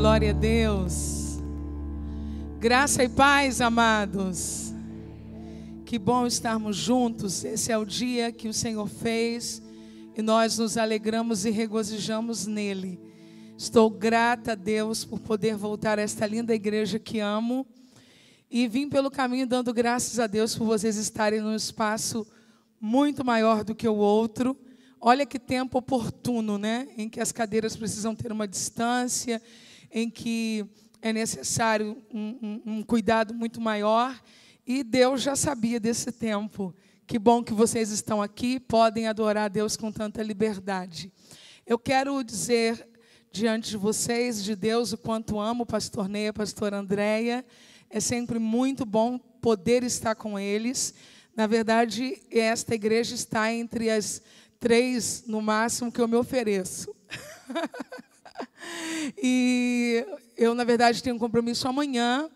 Glória a Deus. Graça e paz, amados. Que bom estarmos juntos. Esse é o dia que o Senhor fez e nós nos alegramos e regozijamos nele. Estou grata a Deus por poder voltar a esta linda igreja que amo e vim pelo caminho dando graças a Deus por vocês estarem num espaço muito maior do que o outro. Olha que tempo oportuno, né? Em que as cadeiras precisam ter uma distância, em que é necessário um cuidado muito maior. E Deus já sabia desse tempo. Que bom que vocês estão aqui, podem adorar a Deus com tanta liberdade. Eu quero dizer diante de vocês, de Deus, o quanto amo o pastor Ney, a pastora Andréia. É sempre muito bom poder estar com eles. Na verdade, esta igreja está entre as 3, no máximo, que eu me ofereço. E eu, na verdade, tenho um compromisso amanhã,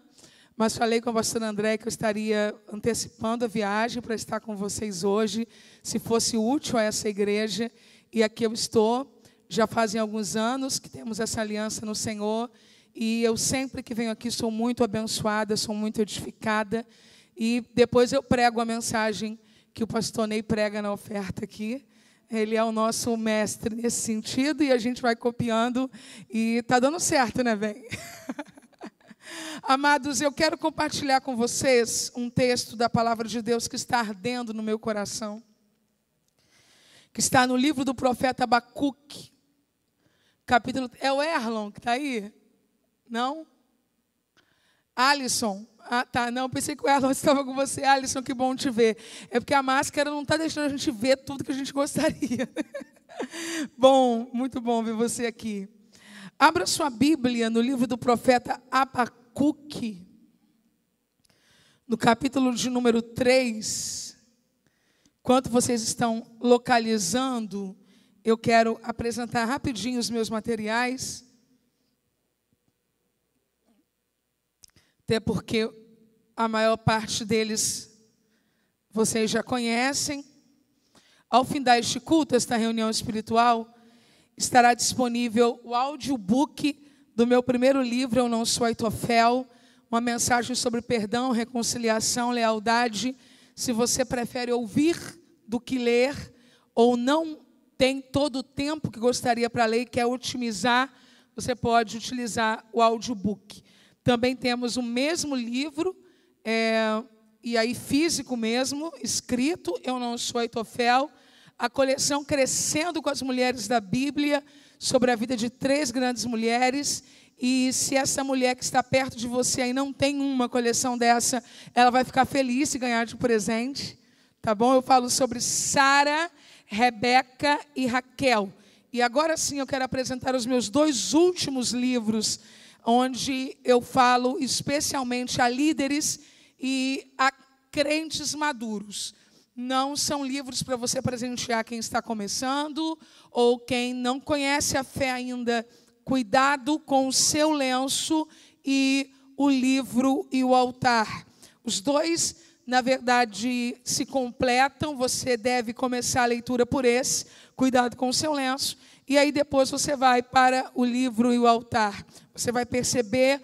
mas falei com a pastora André que eu estaria antecipando a viagem para estar com vocês hoje, se fosse útil a essa igreja. E aqui eu estou, já fazem alguns anos que temos essa aliança no Senhor, e eu sempre que venho aqui sou muito abençoada, sou muito edificada, e depois eu prego a mensagem que o pastor Ney prega na oferta aqui. Ele é o nosso mestre nesse sentido e a gente vai copiando e está dando certo, né, bem? Amados, eu quero compartilhar com vocês um texto da palavra de Deus que está ardendo no meu coração, que está no livro do profeta Abacuque, capítulo... É o Erlon que está aí? Não? Alisson? Ah, tá, não, pensei que o Erlon estava com você. Alisson, que bom te ver. É porque a máscara não está deixando a gente ver tudo que a gente gostaria. Bom, muito bom ver você aqui. Abra sua Bíblia no livro do profeta Abacuque, no capítulo de número 3. Enquanto vocês estão localizando, eu quero apresentar rapidinho os meus materiais. Até porque a maior parte deles vocês já conhecem. Ao fim deste culto, esta reunião espiritual, estará disponível o audiobook do meu primeiro livro, Eu Não Sou Aitofel, uma mensagem sobre perdão, reconciliação, lealdade. Se você prefere ouvir do que ler, ou não tem todo o tempo que gostaria para ler e quer otimizar, você pode utilizar o audiobook. Também temos o mesmo livro, e aí físico mesmo, escrito, Eu Não Sou Aitofel, a coleção Crescendo com as Mulheres da Bíblia, sobre a vida de 3 grandes mulheres. E se essa mulher que está perto de você aí não tem uma coleção dessa, ela vai ficar feliz se ganhar de presente, tá bom? Eu falo sobre Sara, Rebeca e Raquel. E agora sim eu quero apresentar os meus 2 últimos livros, onde eu falo especialmente a líderes e a crentes maduros. Não são livros para você presentear quem está começando ou quem não conhece a fé ainda. Cuidado com o seu lenço e o livro e o altar. Os 2, na verdade, se completam. Você deve começar a leitura por esse. Cuidado com o seu lenço. E aí depois você vai para o livro e o altar. Você vai perceber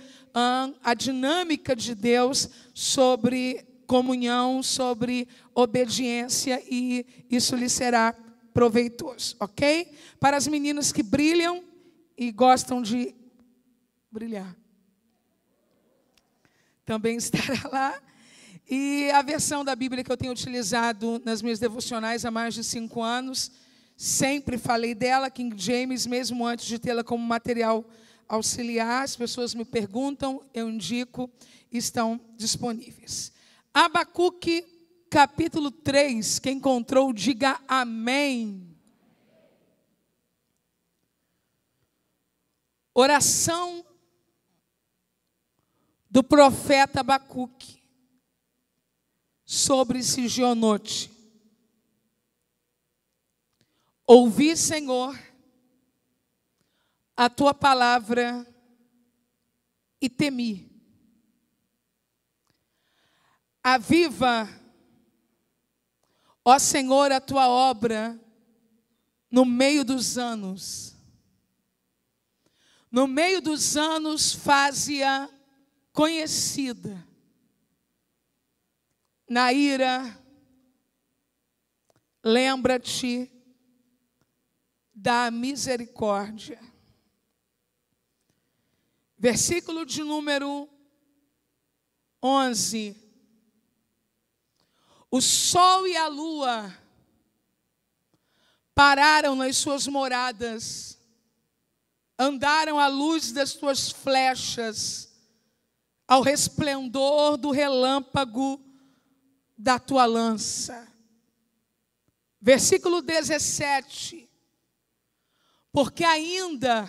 a dinâmica de Deus sobre comunhão, sobre obediência, e isso lhe será proveitoso, ok? Para as meninas que brilham e gostam de brilhar, também estará lá. E a versão da Bíblia que eu tenho utilizado nas minhas devocionais há mais de 5 anos, sempre falei dela, King James, mesmo antes de tê-la como material auxiliar. As pessoas me perguntam, eu indico, estão disponíveis. Abacuque, capítulo 3, quem encontrou, diga amém. Oração do profeta Abacuque sobre Sigionote. Ouvi, Senhor, a tua palavra e temi. Aviva, ó Senhor, a tua obra no meio dos anos. no meio dos anos, faze-a conhecida. Na ira, lembra-te da misericórdia. Versículo de número 11. O sol e a lua pararam nas suas moradas, andaram à luz das tuas flechas, ao resplendor do relâmpago da tua lança. Versículo 17. Porque ainda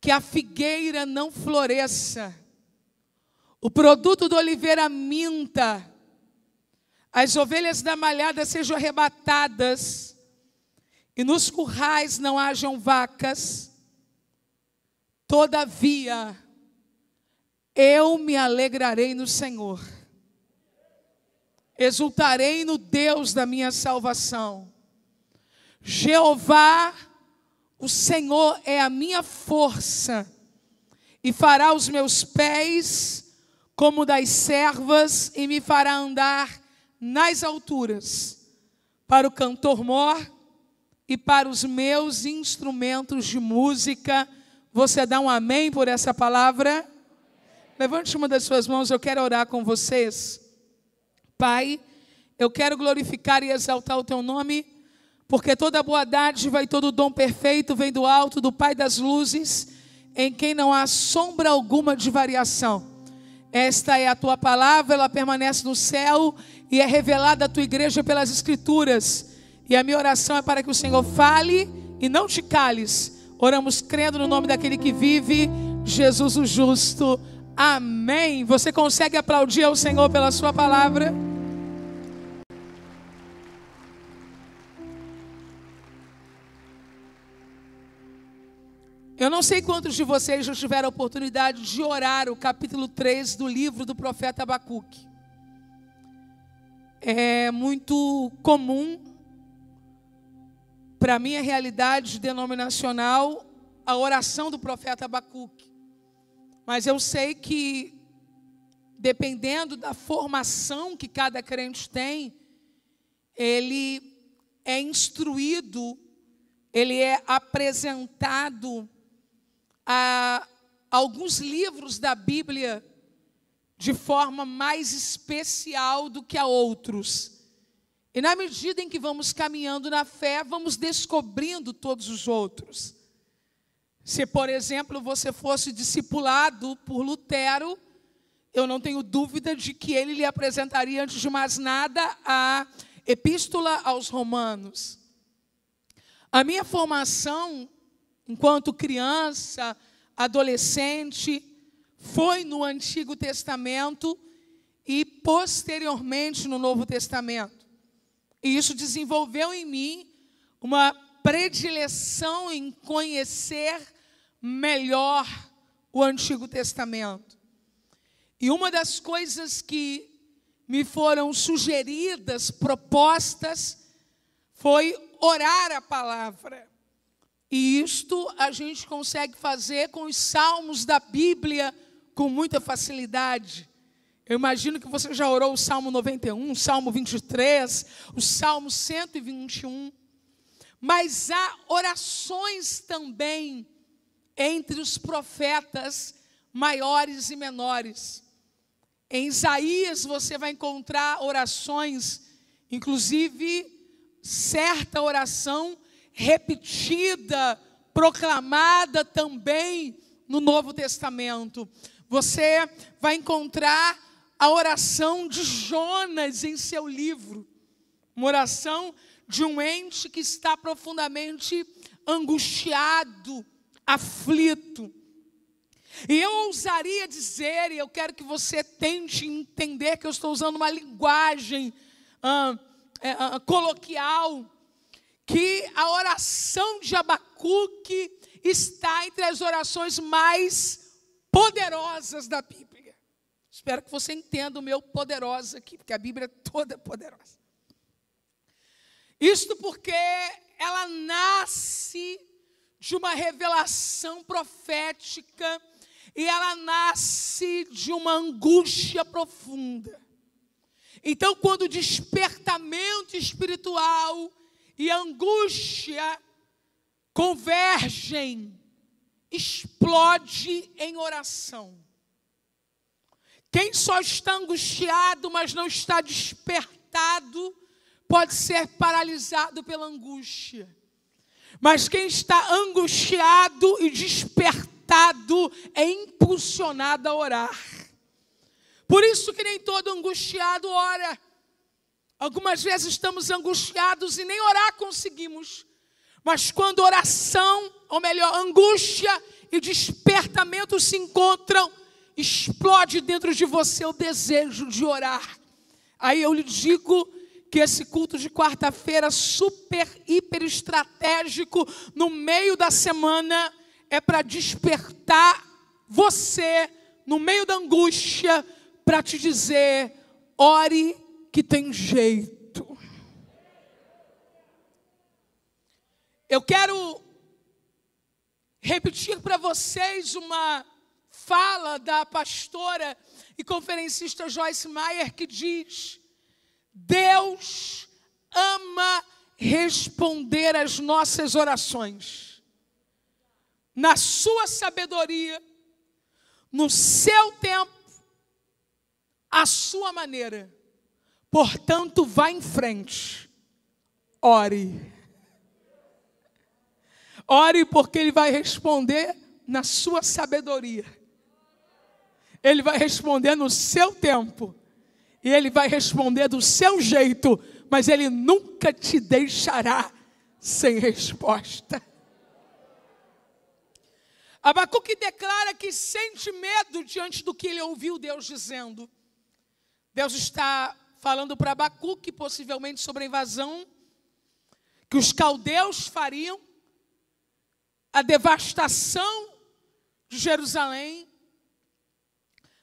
que a figueira não floresça, o produto do oliveira minta, as ovelhas da malhada sejam arrebatadas, e nos currais não hajam vacas, todavia eu me alegrarei no Senhor, exultarei no Deus da minha salvação. Jeová, o Senhor é a minha força, e fará os meus pés como das servas, e me fará andar nas alturas, para o cantor-mor e para os meus instrumentos de música. Você dá um amém por essa palavra? Levante uma das suas mãos, eu quero orar com vocês. Pai, eu quero glorificar e exaltar o teu nome, porque toda boa dádiva e todo dom perfeito vem do alto, do Pai das luzes, em quem não há sombra alguma de variação. Esta é a tua palavra, ela permanece no céu e é revelada à tua igreja pelas Escrituras. E a minha oração é para que o Senhor fale e não te cales. Oramos crendo no nome daquele que vive, Jesus o justo. Amém. Você consegue aplaudir ao Senhor pela sua palavra? Eu não sei quantos de vocês já tiveram a oportunidade de orar o capítulo 3 do livro do profeta Abacuque. É muito comum, para a minha realidade denominacional, a oração do profeta Abacuque. Mas eu sei que, dependendo da formação que cada crente tem, ele é instruído, ele é apresentado a alguns livros da Bíblia de forma mais especial do que a outros. E na medida em que vamos caminhando na fé, vamos descobrindo todos os outros. Se, por exemplo, você fosse discipulado por Lutero, eu não tenho dúvida de que ele lhe apresentaria, antes de mais nada, a Epístola aos Romanos. A minha formação, enquanto criança, adolescente, foi no Antigo Testamento e posteriormente no Novo Testamento. E isso desenvolveu em mim uma predileção em conhecer melhor o Antigo Testamento. E uma das coisas que me foram sugeridas, propostas, foi orar a palavra. E isto a gente consegue fazer com os salmos da Bíblia com muita facilidade. Eu imagino que você já orou o Salmo 91, o Salmo 23, o Salmo 121. Mas há orações também entre os profetas maiores e menores. Em Isaías você vai encontrar orações, inclusive certa oração repetida, proclamada também no Novo Testamento. Você vai encontrar a oração de Jonas em seu livro. Uma oração de um ente que está profundamente angustiado, aflito. E eu ousaria dizer, e eu quero que você tente entender que eu estou usando uma linguagem coloquial, que a oração de Abacuque está entre as orações mais poderosas da Bíblia. Espero que você entenda o meu poderosa aqui, porque a Bíblia é toda poderosa. Isto porque ela nasce de uma revelação profética e ela nasce de uma angústia profunda. Então, quando o despertamento espiritual e angústia convergem, explode em oração. Quem só está angustiado, mas não está despertado, pode ser paralisado pela angústia. Mas quem está angustiado e despertado é impulsionado a orar. Por isso que nem todo angustiado ora. Algumas vezes estamos angustiados e nem orar conseguimos. Mas quando oração, ou melhor, angústia e despertamento se encontram, explode dentro de você o desejo de orar. Aí eu lhe digo que esse culto de quarta-feira, super, hiper estratégico, no meio da semana, é para despertar você, no meio da angústia, para te dizer, ore que tem jeito. Eu quero repetir para vocês uma fala da pastora e conferencista Joyce Meyer, que diz: Deus ama responder às nossas orações. Na sua sabedoria, no seu tempo, à sua maneira. Portanto, vá em frente. Ore. Ore porque Ele vai responder na sua sabedoria. Ele vai responder no seu tempo. E Ele vai responder do seu jeito. Mas Ele nunca te deixará sem resposta. Abacuque declara que sente medo diante do que ele ouviu Deus dizendo. Deus está falando para Abacuque, possivelmente sobre a invasão que os caldeus fariam, a devastação de Jerusalém.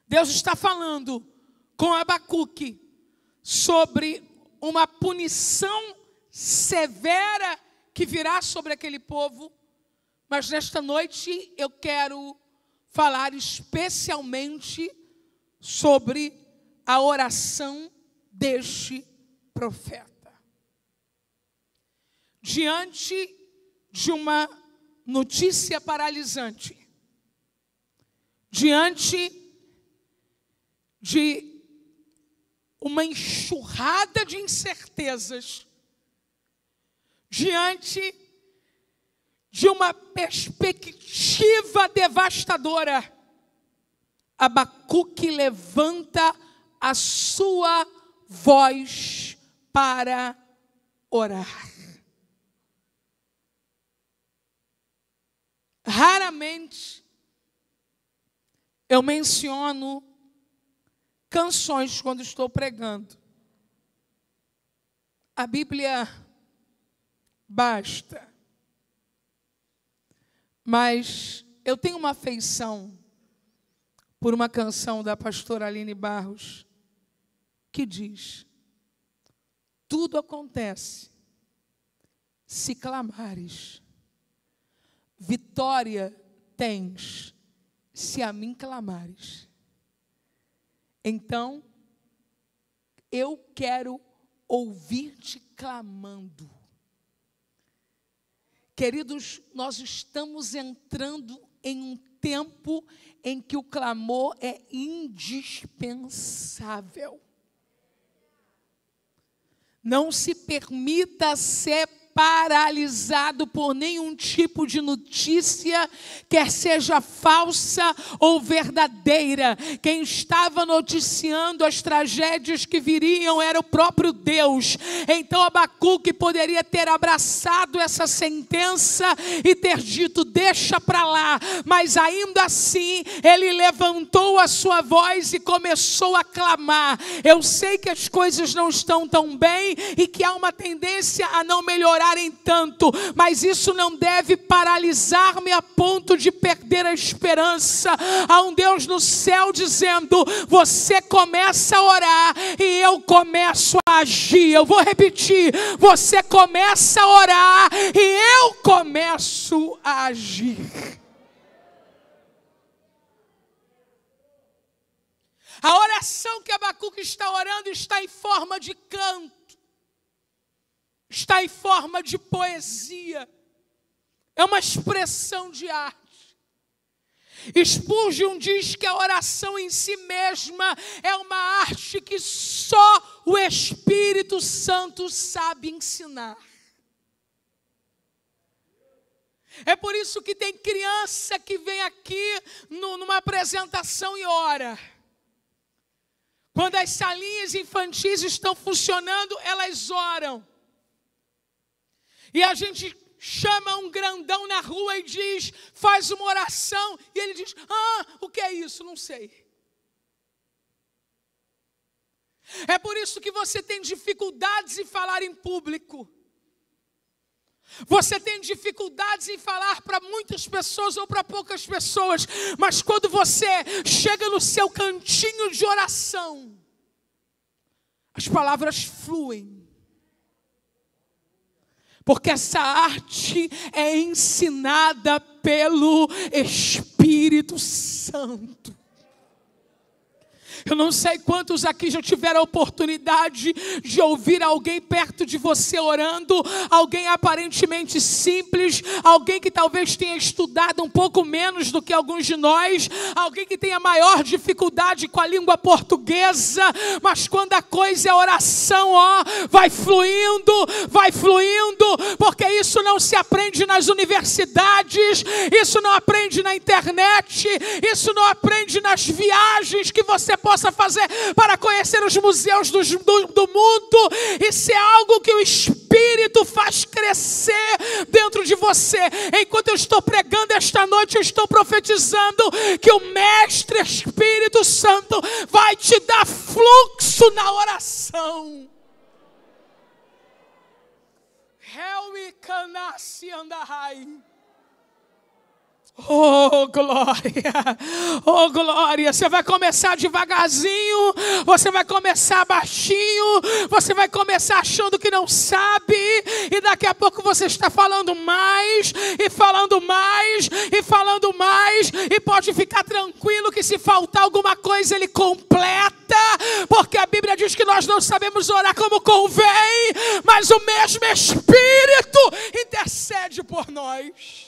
Deus está falando com Abacuque sobre uma punição severa que virá sobre aquele povo. Mas nesta noite eu quero falar especialmente sobre a oração deste profeta. Diante de uma notícia paralisante, diante de uma enxurrada de incertezas, diante de uma perspectiva devastadora, Abacuque levanta a sua voz para orar. Raramente eu menciono canções quando estou pregando. A Bíblia basta. Mas eu tenho uma afeição por uma canção da pastora Aline Barros que diz: tudo acontece se clamares, vitória tens se a mim clamares. Então, eu quero ouvir-te clamando. Queridos, nós estamos entrando em um tempo em que o clamor é indispensável. Não se permita ser paralisado por nenhum tipo de notícia, quer seja falsa ou verdadeira. Quem estava noticiando as tragédias que viriam era o próprio Deus. Então Abacuque poderia ter abraçado essa sentença e ter dito: deixa para lá. Mas ainda assim, ele levantou a sua voz e começou a clamar. Eu sei que as coisas não estão tão bem e que há uma tendência a não melhorar em tanto, mas isso não deve paralisar-me a ponto de perder a esperança. Há um Deus no céu dizendo: você começa a orar e eu começo a agir. Eu vou repetir: você começa a orar e eu começo a agir. A oração que Abacuque está orando está em forma de canto, está em forma de poesia, é uma expressão de arte. Spurgeon diz que a oração em si mesma é uma arte que só o Espírito Santo sabe ensinar. É por isso que tem criança que vem aqui numa apresentação e ora. Quando as salinhas infantis estão funcionando, elas oram. E a gente chama um grandão na rua e diz, faz uma oração. E ele diz, o que é isso? Não sei. É por isso que você tem dificuldades em falar em público. Você tem dificuldades em falar para muitas pessoas ou para poucas pessoas. Mas quando você chega no seu cantinho de oração, as palavras fluem. Porque essa arte é ensinada pelo Espírito Santo. Eu não sei quantos aqui já tiveram a oportunidade de ouvir alguém perto de você orando, alguém aparentemente simples, alguém que talvez tenha estudado um pouco menos do que alguns de nós, alguém que tenha maior dificuldade com a língua portuguesa, mas quando a coisa é oração, vai fluindo, porque isso não se aprende nas universidades, isso não aprende na internet, isso não aprende nas viagens que você possa fazer para conhecer os museus do mundo. Isso é algo que o Espírito faz crescer dentro de você. Enquanto eu estou pregando esta noite, eu estou profetizando que o Mestre Espírito Santo vai te dar fluxo na oração. Oh glória, oh glória. Você vai começar devagarzinho, você vai começar baixinho, você vai começar achando que não sabe, e daqui a pouco você está falando mais, e falando mais, e falando mais, e pode ficar tranquilo que se faltar alguma coisa ele completa, porque a Bíblia diz que nós não sabemos orar como convém, mas o mesmo Espírito intercede por nós.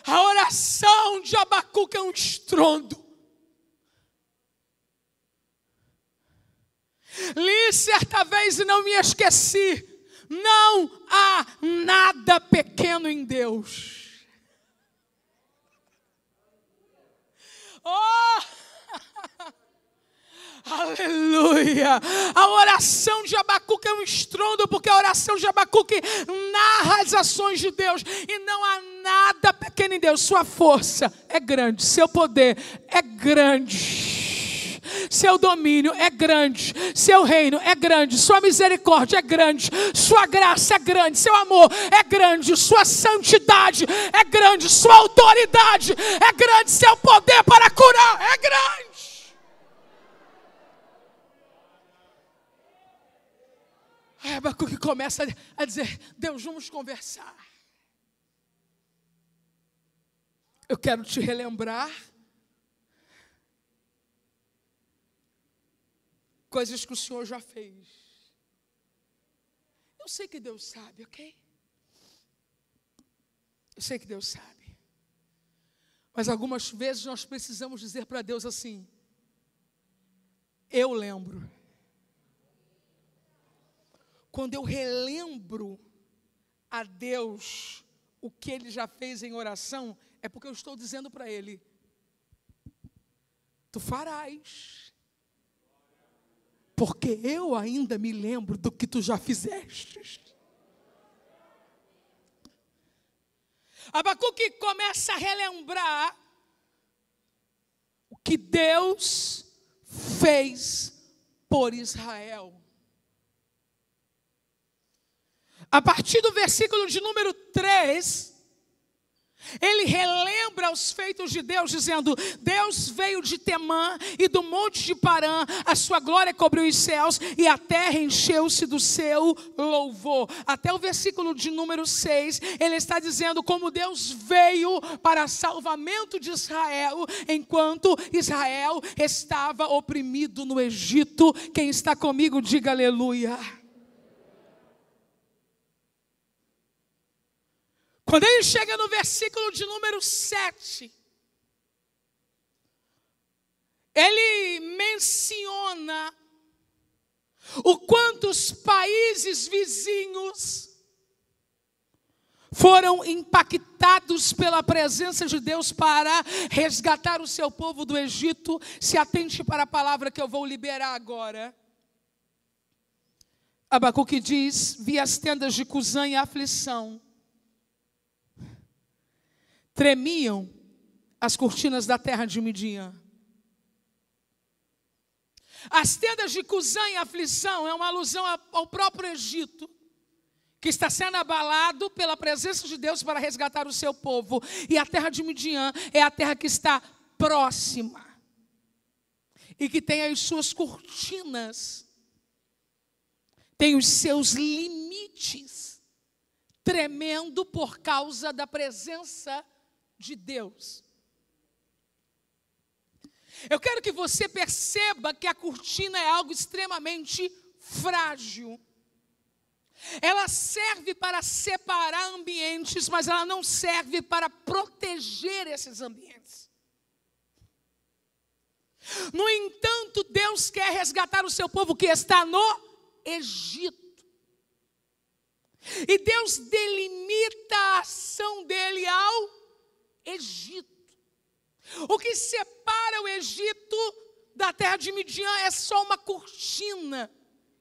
A oração de Abacuque é um estrondo. Li certa vez e não me esqueci. Não há nada pequeno em Deus. Aleluia! A oração de Abacuque é um estrondo, porque a oração de Abacuque narra as ações de Deus, e não há nada pequeno em Deus. Sua força é grande, seu poder é grande, seu domínio é grande, seu reino é grande, sua misericórdia é grande, sua graça é grande, seu amor é grande, sua santidade é grande, sua autoridade é grande, seu poder para curar é grande. Aí Abacuque começa a dizer, Deus, vamos conversar. Eu quero te relembrar coisas que o Senhor já fez. Eu sei que Deus sabe, ok? Eu sei que Deus sabe. Mas algumas vezes nós precisamos dizer para Deus assim, eu lembro. Quando eu relembro a Deus o que Ele já fez em oração, é porque eu estou dizendo para Ele, tu farás, porque eu ainda me lembro do que tu já fizeste. Abacuque começa a relembrar o que Deus fez por Israel. A partir do versículo de número 3, Ele relembra os feitos de Deus, dizendo: Deus veio de Temã e do monte de Parã, a sua glória cobriu os céus e a terra encheu-se do seu louvor. Até o versículo de número 6, ele está dizendo como Deus veio para salvamento de Israel, enquanto Israel estava oprimido no Egito. Quem está comigo, diga aleluia. Quando ele chega no versículo de número 7, ele menciona o quanto os países vizinhos foram impactados pela presença de Deus para resgatar o seu povo do Egito. Se atente para a palavra que eu vou liberar agora. Abacuque diz: vi as tendas de Cusã em aflição. Tremiam as cortinas da terra de Midian. As tendas de Cusã em aflição é uma alusão ao próprio Egito, que está sendo abalado pela presença de Deus para resgatar o seu povo. E a terra de Midian é a terra que está próxima e que tem as suas cortinas, tem os seus limites, tremendo por causa da presença de Deus. Eu quero que você perceba que a cortina é algo extremamente frágil. Ela serve para separar ambientes, mas ela não serve para proteger esses ambientes. No entanto, Deus quer resgatar o seu povo que está no Egito. E Deus delimita a ação dele ao Egito. O que separa o Egito da terra de Midian é só uma cortina.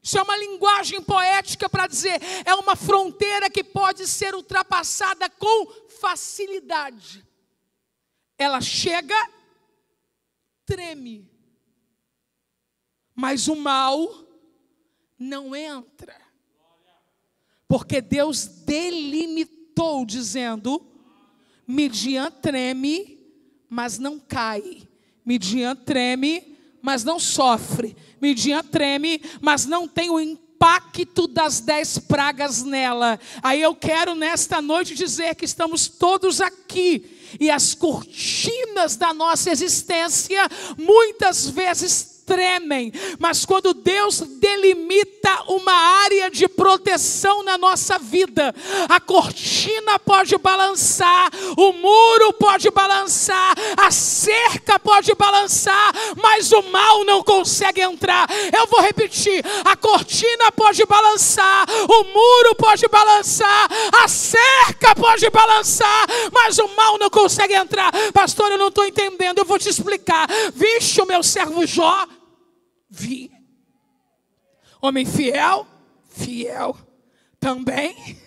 Isso é uma linguagem poética para dizer, é uma fronteira que pode ser ultrapassada com facilidade. Ela chega, treme, mas o mal não entra. Porque Deus delimitou, dizendo: Midian treme, mas não cai. Midian treme, mas não sofre. Midian treme, mas não tem o impacto das 10 pragas nela. Aí eu quero nesta noite dizer que estamos todos aqui, e as cortinas da nossa existência muitas vezes tremem, mas quando Deus delimita uma área de proteção na nossa vida, a cortina pode balançar, o muro pode balançar, a cerca pode balançar, mas o mal não consegue entrar. Eu vou repetir: a cortina pode balançar, o muro pode balançar, a cerca pode balançar, mas o mal não consegue entrar. Pastor, eu não estou entendendo. Eu vou te explicar. Viste o meu servo Jó? Vi. Homem fiel? Fiel também.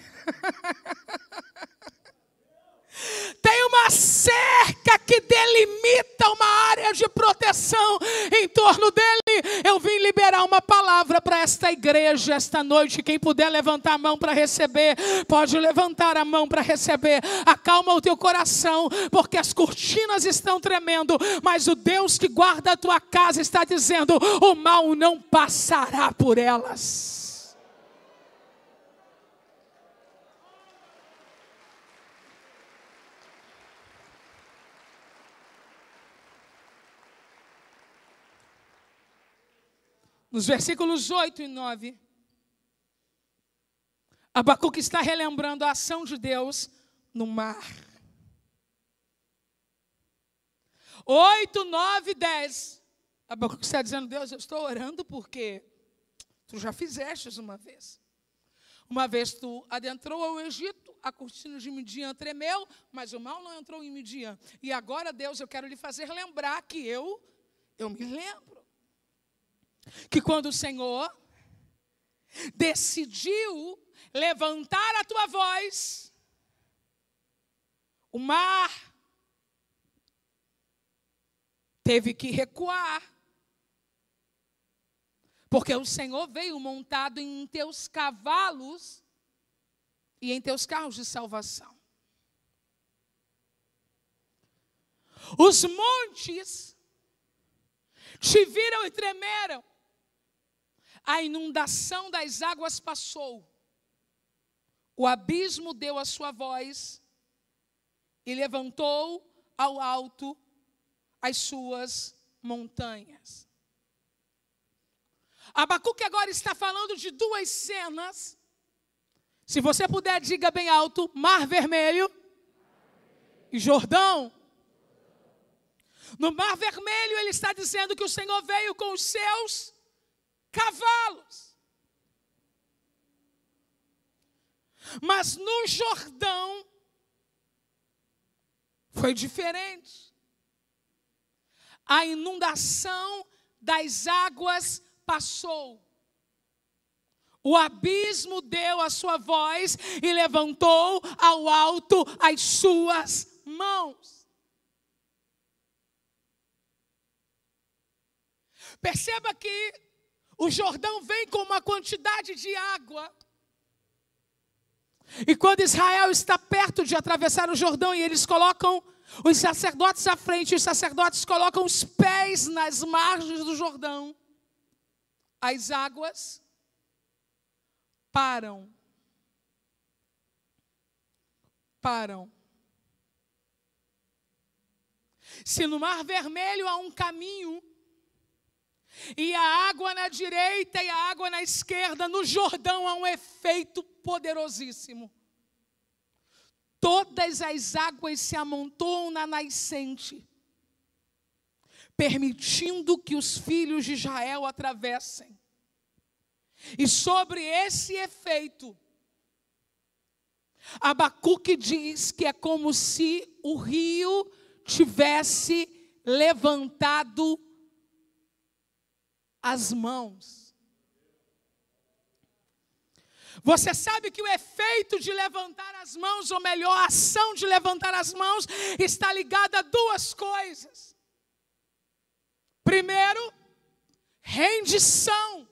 Tem uma cerca que delimita uma área de proteção em torno dele. Eu vim liberar uma palavra para esta igreja esta noite. Quem puder levantar a mão para receber, pode levantar a mão para receber. Acalma o teu coração, porque as cortinas estão tremendo, mas o Deus que guarda a tua casa está dizendo: o mal não passará por elas. Nos versículos 8 e 9, Abacuque está relembrando a ação de Deus no mar. 8, 9 e 10. Abacuque está dizendo: Deus, eu estou orando porque tu já fizestes uma vez. Uma vez tu adentrou ao Egito, a cortina de Midian tremeu, mas o mal não entrou em Midian. E agora, Deus, eu quero lhe fazer lembrar que eu me lembro que quando o Senhor decidiu levantar a tua voz, o mar teve que recuar, porque o Senhor veio montado em teus cavalos e em teus carros de salvação. Os montes te viram e tremeram. A inundação das águas passou. O abismo deu a sua voz e levantou ao alto as suas montanhas. Abacuque agora está falando de duas cenas. Se você puder, diga bem alto: Mar Vermelho e Jordão. No Mar Vermelho ele está dizendo que o Senhor veio com os seus cavalos. Mas no Jordão foi diferente. A inundação das águas passou. O abismo deu a sua voz e levantou ao alto as suas mãos. Perceba que o Jordão vem com uma quantidade de água. E quando Israel está perto de atravessar o Jordão e eles colocam os sacerdotes à frente, os sacerdotes colocam os pés nas margens do Jordão, as águas param. Se no Mar Vermelho há um caminho, e a água na direita e a água na esquerda, no Jordão há um efeito poderosíssimo. Todas as águas se amontoam na nascente, permitindo que os filhos de Israel atravessem. E sobre esse efeito, Abacuque diz que é como se o rio tivesse levantado as mãos. Você sabe que o efeito de levantar as mãos, ou melhor, a ação de levantar as mãos, está ligada a duas coisas. Primeiro, rendição.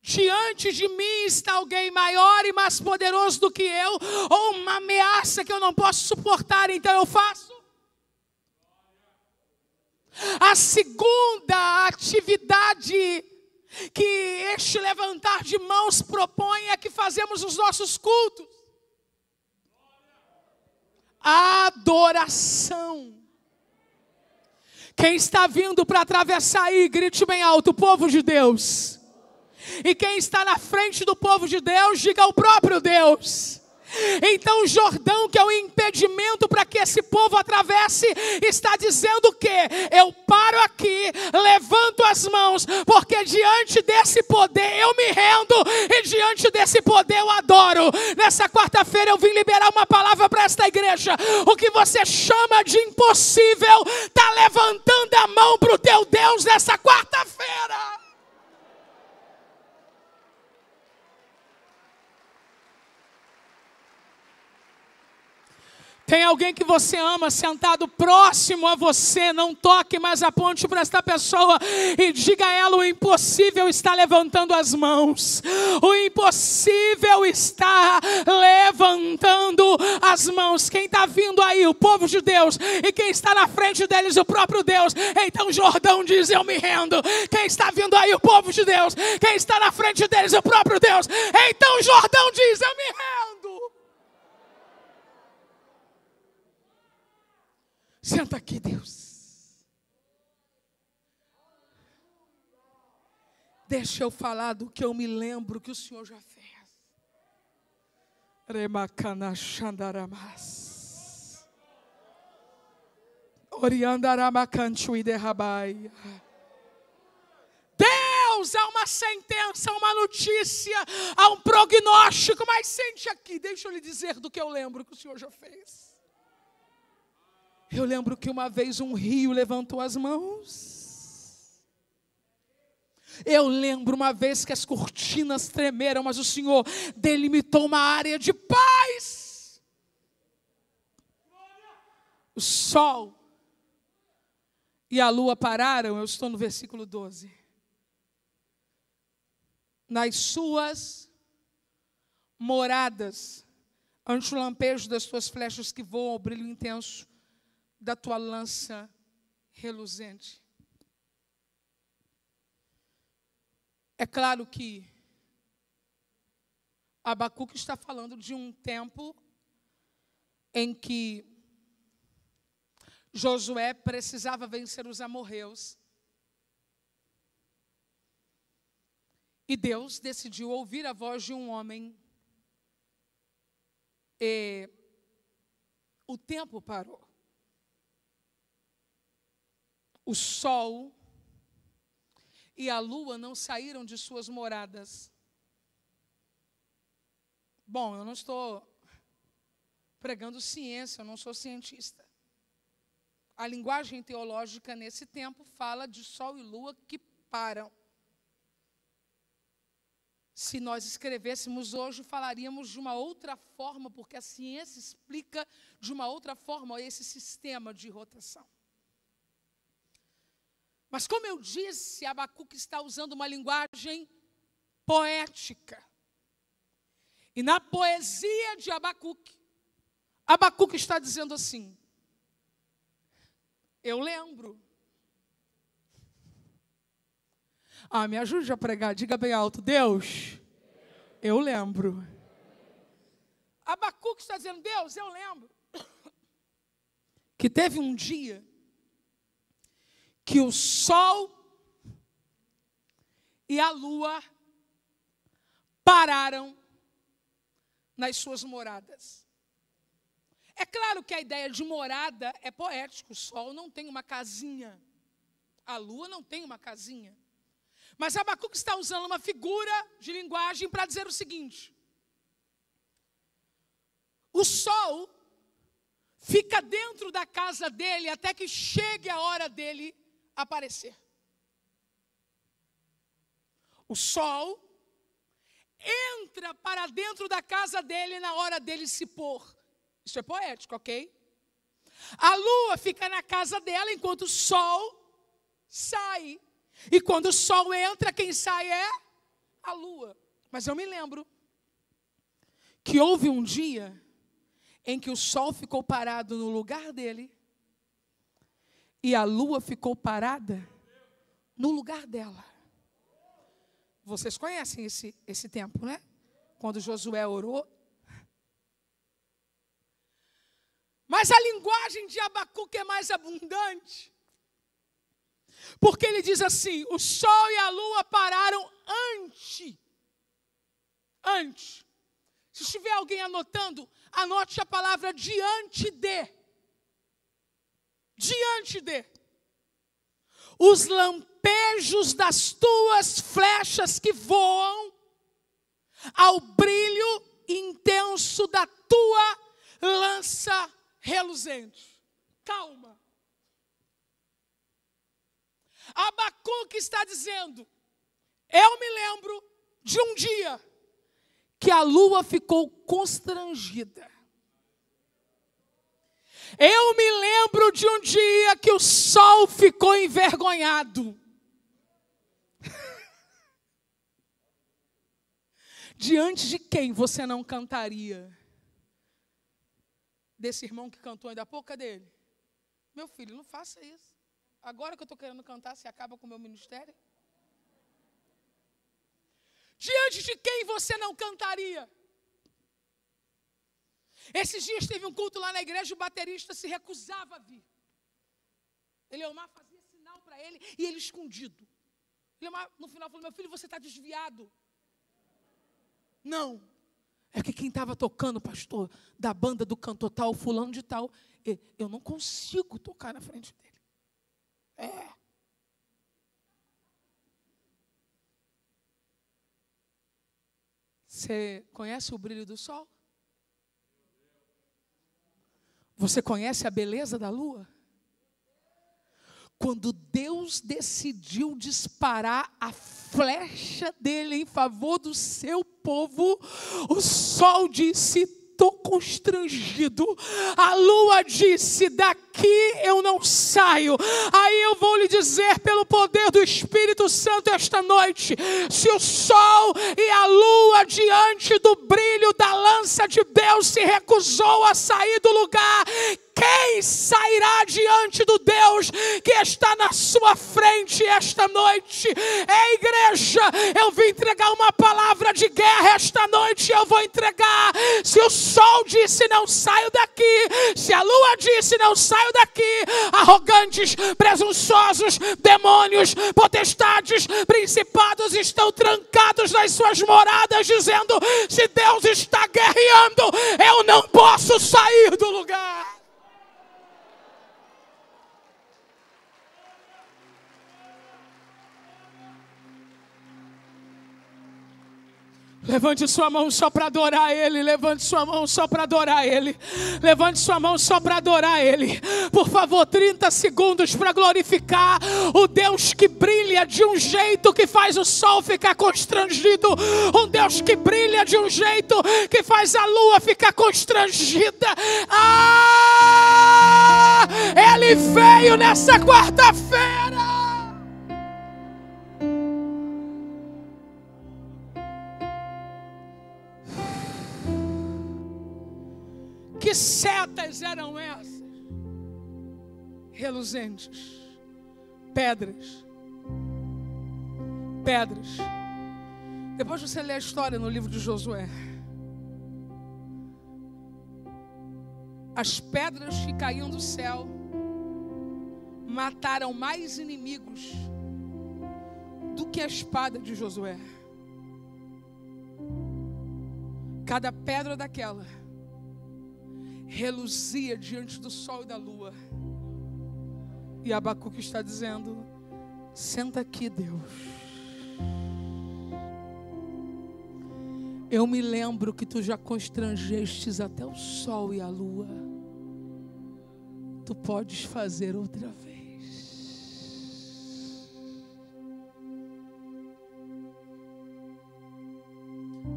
Diante de mim está alguém maior e mais poderoso do que eu, ou uma ameaça que eu não posso suportar, então eu faço. A segunda atividade que este levantar de mãos propõe é que fazemos os nossos cultos. Adoração. Quem está vindo para atravessar aí, grite bem alto: povo de Deus. E quem está na frente do povo de Deus, diga: o próprio Deus. Então o Jordão, que é o impedimento para que esse povo atravesse, está dizendo que eu paro aqui, levanto as mãos, porque diante desse poder eu me rendo e diante desse poder eu adoro. Nessa quarta-feira eu vim liberar uma palavra para esta igreja. O que você chama de impossível está levantando a mão para o teu Deus nessa quarta-feira. Tem alguém que você ama sentado próximo a você, não toque, mas aponte para esta pessoa e diga a ela: o impossível está levantando as mãos. O impossível está levantando as mãos. Quem está vindo aí? O povo de Deus. E quem está na frente deles? O próprio Deus. Então Jordão diz: eu me rendo. Quem está vindo aí? O povo de Deus. Quem está na frente deles? O próprio Deus. Então Jordão diz: eu me rendo. Senta aqui, Deus. Deixa eu falar do que eu me lembro que o Senhor já fez. Remacana Xandaramas. Oriandaramacanchu derrabai. Deus, há uma sentença, há uma notícia, há um prognóstico, mas sente aqui, deixa eu lhe dizer do que eu lembro que o Senhor já fez. Eu lembro que uma vez um rio levantou as mãos. Eu lembro uma vez que as cortinas tremeram, mas o Senhor delimitou uma área de paz. O sol e a lua pararam, eu estou no versículo 12. Nas suas moradas, ante o lampejo das suas flechas que voam ao brilho intenso da tua lança reluzente. É claro que Abacuque está falando de um tempo em que Josué precisava vencer os amorreus. E Deus decidiu ouvir a voz de um homem. E o tempo parou. O sol e a lua não saíram de suas moradas. Bom, eu não estou pregando ciência, eu não sou cientista. A linguagem teológica nesse tempo fala de sol e lua que param. Se nós escrevêssemos hoje, falaríamos de uma outra forma, porque a ciência explica de uma outra forma esse sistema de rotação. Mas como eu disse, Abacuque está usando uma linguagem poética. E na poesia de Abacuque, Abacuque está dizendo assim: eu lembro. Me ajude a pregar, diga bem alto: Deus, eu lembro. Abacuque está dizendo: Deus, eu lembro que teve um dia que o sol e a lua pararam nas suas moradas. É claro que a ideia de morada é poética. O sol não tem uma casinha, a lua não tem uma casinha. Mas Abacuque está usando uma figura de linguagem para dizer o seguinte: o sol fica dentro da casa dele até que chegue a hora dele aparecer. O sol entra para dentro da casa dele na hora dele se pôr. Isso é poético, ok? A lua fica na casa dela enquanto o sol sai. E quando o sol entra, quem sai é a lua. Mas eu me lembro que houve um dia em que o sol ficou parado no lugar dele e a lua ficou parada no lugar dela. Vocês conhecem esse tempo, né? Quando Josué orou. Mas a linguagem de Abacuque é mais abundante. Porque ele diz assim: o sol e a lua pararam antes. Se estiver alguém anotando, anote a palavra diante de. Diante de. Os lampejos das tuas flechas que voam ao brilho intenso da tua lança reluzente. Calma. Abacuque está dizendo: eu me lembro de um dia que a lua ficou constrangida. Eu me lembro de um dia que o sol ficou envergonhado. Diante de quem você não cantaria? Desse irmão que cantou ainda há pouco, cadê ele? Meu filho, não faça isso. Agora que eu estou querendo cantar, você acaba com o meu ministério? Diante de quem você não cantaria? Esses dias teve um culto lá na igreja, o baterista se recusava a vir. Eleomar fazia sinal para ele e ele escondido. Eleomar no final falou: meu filho, você está desviado. Não. É que quem estava tocando, pastor, da banda do cantor tal, fulano de tal, eu não consigo tocar na frente dele. Você conhece o brilho do sol? Você conhece a beleza da lua? Quando Deus decidiu disparar a flecha dele em favor do seu povo, o sol disse: estou constrangido. A lua disse: daqui daqui eu não saio. Aí eu vou lhe dizer, pelo poder do Espírito Santo esta noite, se o sol e a lua diante do brilho da lança de Deus se recusou a sair do lugar, quem sairá diante do Deus que está na sua frente esta noite? Igreja, eu vim entregar uma palavra de guerra esta noite. Eu vou entregar. Se o sol disse não saio daqui, se a lua disse não saio daqui, arrogantes, presunçosos, demônios, potestades, principados estão trancados nas suas moradas, dizendo: se Deus está guerreando, eu não posso sair do lugar. Levante sua mão só para adorar Ele. Levante sua mão só para adorar Ele. Levante sua mão só para adorar Ele. Por favor, 30 segundos para glorificar o Deus que brilha de um jeito que faz o sol ficar constrangido. Um Deus que brilha de um jeito que faz a lua ficar constrangida. Ele veio nessa quarta-feira. Que setas eram essas? Reluzentes. Pedras. Pedras. Depois você lê a história no livro de Josué. As pedras que caíam do céu mataram mais inimigos do que a espada de Josué. Cada pedra daquela reluzia diante do sol e da lua. E Abacuque está dizendo: senta aqui, Deus. Eu me lembro que tu já constrangestes até o sol e a lua. Tu podes fazer outra vez.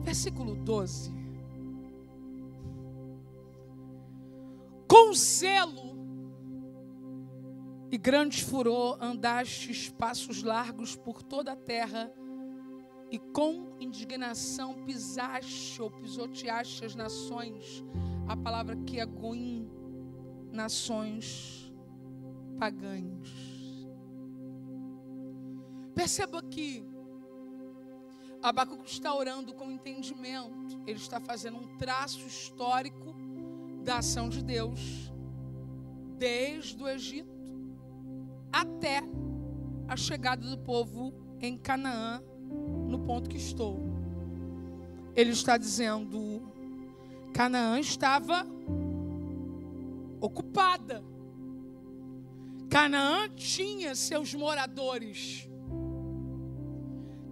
Versículo 12. Com zelo e grande furor andastes passos largos por toda a terra, e com indignação pisaste ou pisoteaste as nações. A palavra aqui é goim, nações pagãs. Perceba que Abacuque está orando com entendimento. Ele está fazendo um traço histórico da ação de Deus, desde o Egito até a chegada do povo em Canaã, no ponto que estou. Ele está dizendo: Canaã estava ocupada. Canaã tinha seus moradores.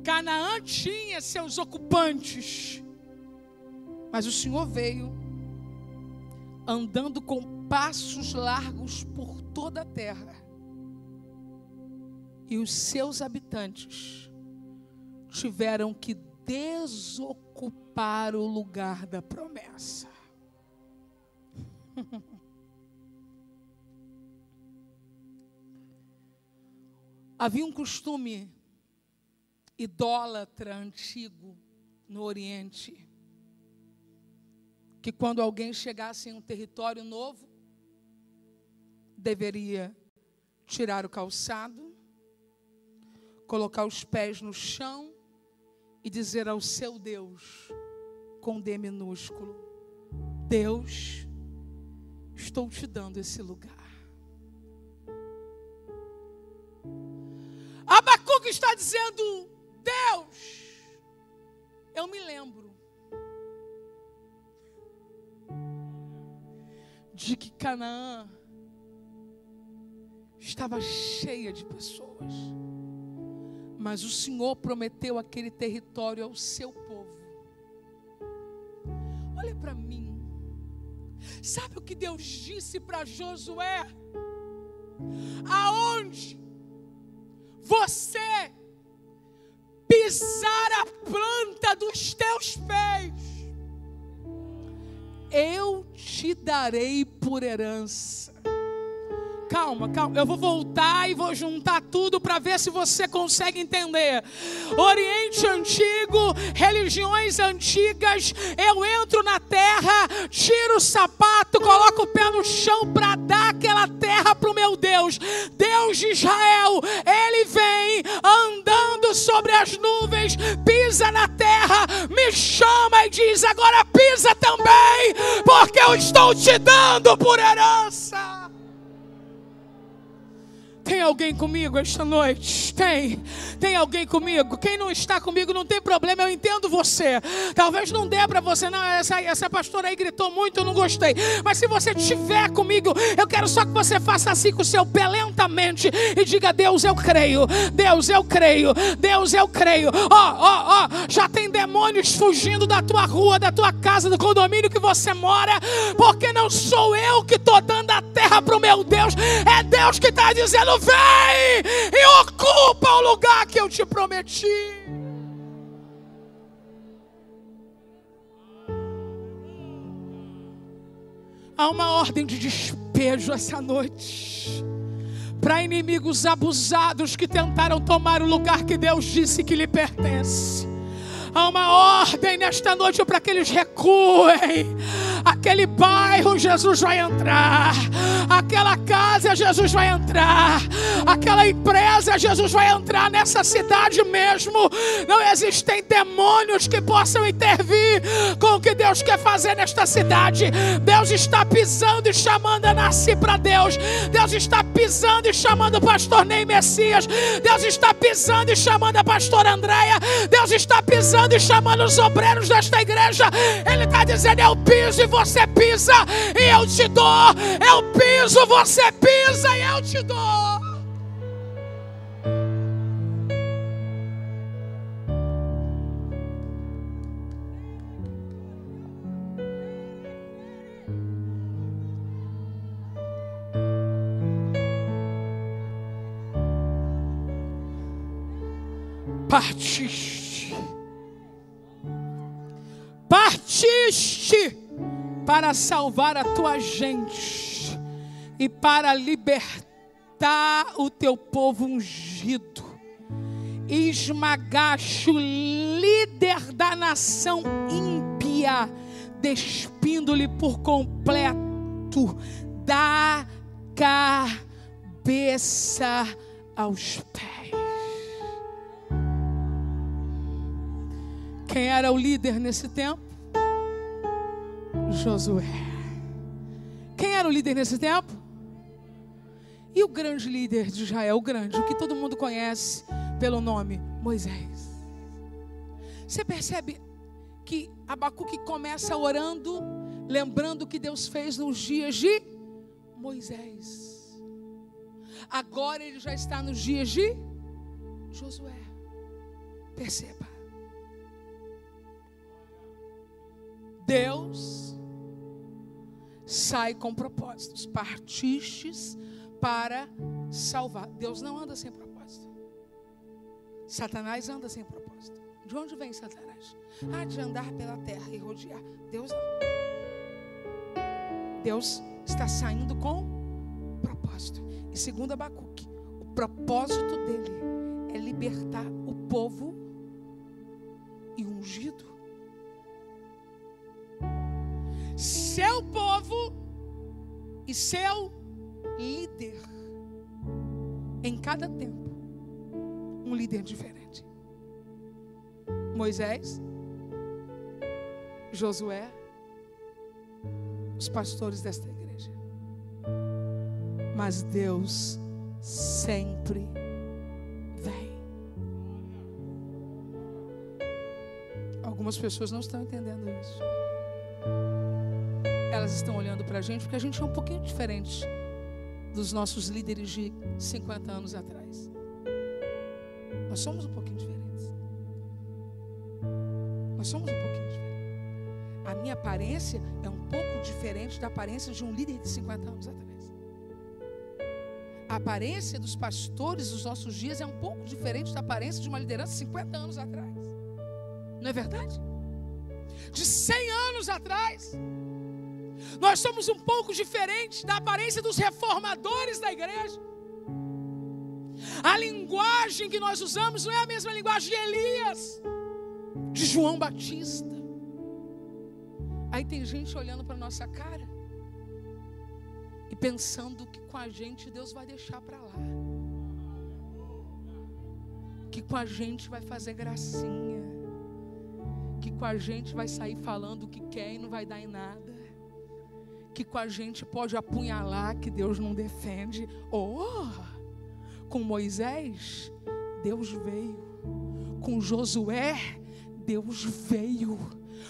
Canaã tinha seus ocupantes. Mas o Senhor veio andando com passos largos por toda a terra. E os seus habitantes tiveram que desocupar o lugar da promessa. Havia um costume idólatra antigo no Oriente, que quando alguém chegasse em um território novo, deveria tirar o calçado, colocar os pés no chão e dizer ao seu Deus, com D minúsculo: Deus, estou te dando esse lugar. Abacuque está dizendo: Deus, eu me lembro de que Canaã estava cheia de pessoas, mas o Senhor prometeu aquele território ao seu povo. Olha para mim. Sabe o que Deus disse para Josué? Aonde você pisar a planta dos teus pés, eu te darei por herança. calma. Eu vou voltar e vou juntar tudo para ver se você consegue entender. Oriente Antigo, religiões antigas. Eu entro na terra, tiro o sapato, coloco o pé no chão para dar aquela terra para o meu Deus. Deus de Israel, Ele vem andando sobre as nuvens, pisa na terra, me chama e diz: agora pisa também, porque eu estou te dando por herança. Tem alguém comigo esta noite? Tem alguém comigo? Quem não está comigo não tem problema, eu entendo você. Talvez não dê para você, não, essa pastora aí gritou muito, eu não gostei. Mas se você estiver comigo, eu quero só que você faça assim com o seu pé lentamente e diga: Deus, eu creio. Deus, eu creio. Deus, eu creio. Ó, já tem demônios fugindo da tua rua, da tua casa, do condomínio que você mora, porque não sou eu que estou dando a terra para o meu Deus, é Deus que está dizendo: vem e ocupa o lugar que eu te prometi. Há uma ordem de despejo essa noite para inimigos abusados que tentaram tomar o lugar que Deus disse que lhe pertence. Há uma ordem nesta noite para que eles recuem. Aquele bairro, Jesus vai entrar. Aquela casa, Jesus vai entrar. Aquela empresa, Jesus vai entrar. Nessa cidade mesmo não existem demônios que possam intervir com o que Deus quer fazer nesta cidade. Deus está pisando e chamando a Nasci para Deus. Deus está pisando e chamando o pastor Ney Messias. Deus está pisando e chamando a pastora Andréia. Deus está pisando e chamando os obreiros desta igreja. Ele está dizendo: eu piso e você pisa e eu te dou. Eu piso, você pisa e eu te dou. Partiste para salvar a tua gente e para libertar o teu povo ungido. E esmagaste o líder da nação ímpia, despindo-lhe por completo da cabeça aos pés. Quem era o líder nesse tempo? Josué. Quem era o líder nesse tempo? E o grande líder de Israel, o que todo mundo conhece pelo nome, Moisés. Você percebe que Abacuque começa orando, lembrando o que Deus fez nos dias de Moisés. Agora ele já está nos dias de Josué. Perceba. Deus sai com propósitos. Partistes para salvar. Deus não anda sem propósito. Satanás anda sem propósito. De onde vem Satanás? De andar pela terra e rodear. Deus não. Deus está saindo com propósito. E segundo Abacuque, o propósito dele é libertar o povo e ungido. Seu povo e seu líder. Em cada tempo, um líder diferente. Moisés, Josué, os pastores desta igreja. Mas Deus sempre vem. Algumas pessoas não estão entendendo isso. Elas estão olhando para a gente porque a gente é um pouquinho diferente dos nossos líderes de 50 anos atrás. Nós somos um pouquinho diferentes. Nós somos um pouquinho diferentes. A minha aparência é um pouco diferente da aparência de um líder de 50 anos atrás. A aparência dos pastores dos nossos dias é um pouco diferente da aparência de uma liderança de 50 anos atrás. Não é verdade? De 100 anos atrás. Nós somos um pouco diferentes da aparência dos reformadores da igreja. A linguagem que nós usamos não é a mesma linguagem de Elias, de João Batista. Aí tem gente olhando para a nossa cara e pensando que com a gente Deus vai deixar para lá, que com a gente vai fazer gracinha, que com a gente vai sair falando o que quer e não vai dar em nada, que com a gente pode apunhalar que Deus não defende. Com Moisés, Deus veio. Com Josué, Deus veio.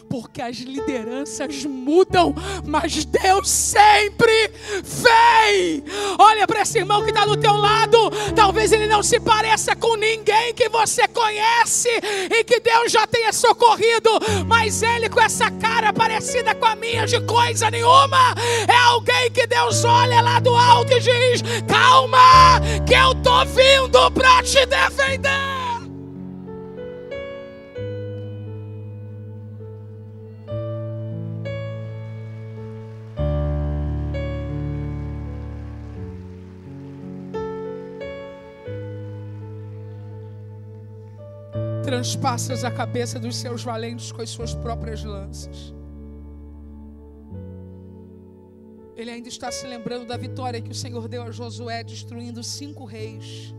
Porque as lideranças mudam, mas Deus sempre vem. Olha para esse irmão que está do teu lado. Talvez ele não se pareça com ninguém que você conhece e que Deus já tenha socorrido, mas ele, com essa cara parecida com a minha, de coisa nenhuma, é alguém que Deus olha lá do alto e diz: calma, que eu estou vindo para te defender. Transpassas a cabeça dos seus valentes com as suas próprias lanças. Ele ainda está se lembrando da vitória que o Senhor deu a Josué, destruindo 5 reis,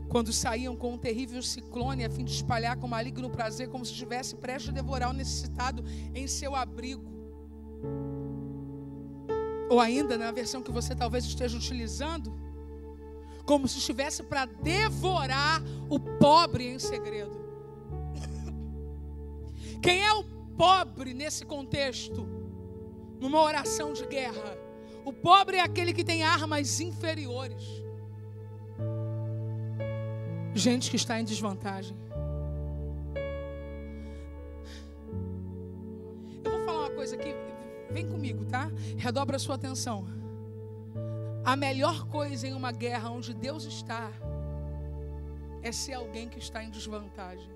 quando saíam com um terrível ciclone a fim de espalhar com maligno prazer, como se estivesse prestes a devorar o necessitado em seu abrigo. Ou ainda, na versão que você talvez esteja utilizando, como se estivesse para devorar o pobre em segredo. Quem é o pobre nesse contexto? Numa oração de guerra, o pobre é aquele que tem armas inferiores. Gente que está em desvantagem. Eu vou falar uma coisa aqui, vem comigo, tá? Redobra a sua atenção. A melhor coisa em uma guerra onde Deus está é ser alguém que está em desvantagem.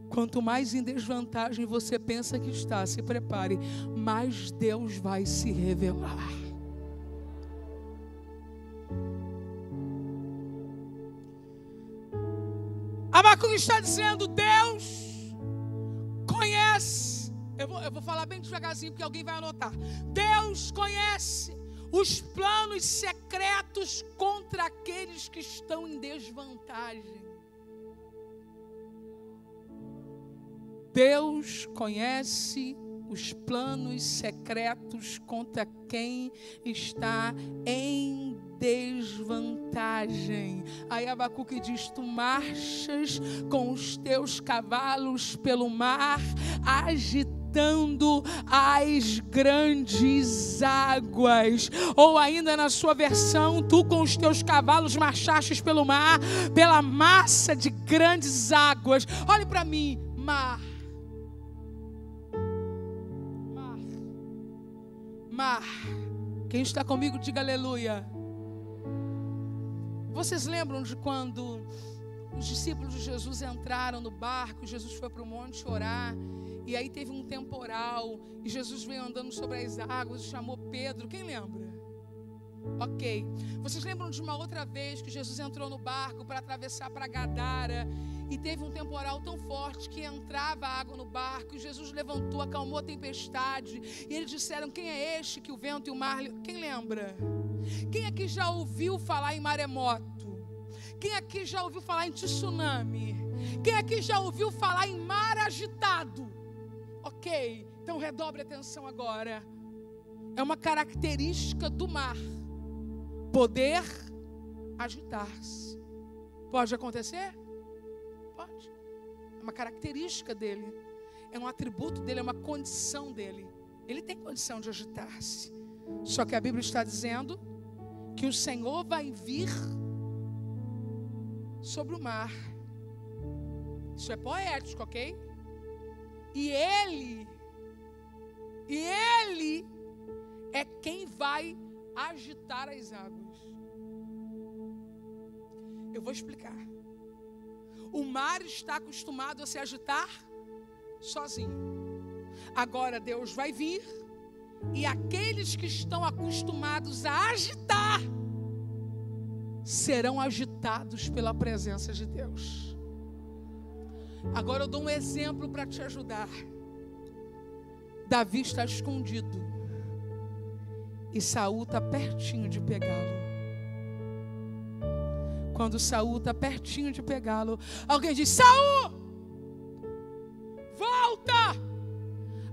Quanto mais em desvantagem você pensa que está, se prepare, mais Deus vai se revelar. Abacuque está dizendo: Deus conhece. Eu vou falar bem devagarzinho, porque alguém vai anotar. Deus conhece os planos secretos contra aqueles que estão em desvantagem. Deus conhece os planos secretos contra quem está em desvantagem. Aí Abacuque diz: tu marchas com os teus cavalos pelo mar, agitando as grandes águas. Ou ainda na sua versão, tu com os teus cavalos marchastes pelo mar, pela massa de grandes águas. Olhe para mim, mar. Mar. Quem está comigo, diga aleluia. Vocês lembram de quando os discípulos de Jesus entraram no barco, Jesus foi para o monte orar, e aí teve um temporal, e Jesus veio andando sobre as águas e chamou Pedro? Quem lembra? Ok. Vocês lembram de uma outra vez que Jesus entrou no barco para atravessar para Gadara, e teve um temporal tão forte que entrava água no barco, e Jesus levantou, acalmou a tempestade, e eles disseram: quem é este que o vento e o mar... Quem lembra? Quem aqui já ouviu falar em maremoto? Quem aqui já ouviu falar em tsunami? Quem aqui já ouviu falar em mar agitado? Ok, então redobre a atenção agora. É uma característica do mar poder agitar-se. Pode acontecer? Pode. É uma característica dele, é um atributo dele, é uma condição dele. Ele tem condição de agitar-se. Só que a Bíblia está dizendo que o Senhor vai vir sobre o mar. Isso é poético, ok? E Ele é quem vai agitar as águas. Eu vou explicar. O mar está acostumado a se agitar sozinho. Agora Deus vai vir e aqueles que estão acostumados a agitar serão agitados pela presença de Deus. Agora eu dou um exemplo para te ajudar. Davi está escondido e Saul está pertinho de pegá-lo. Quando Saul está pertinho de pegá-lo, alguém diz: Saul, volta!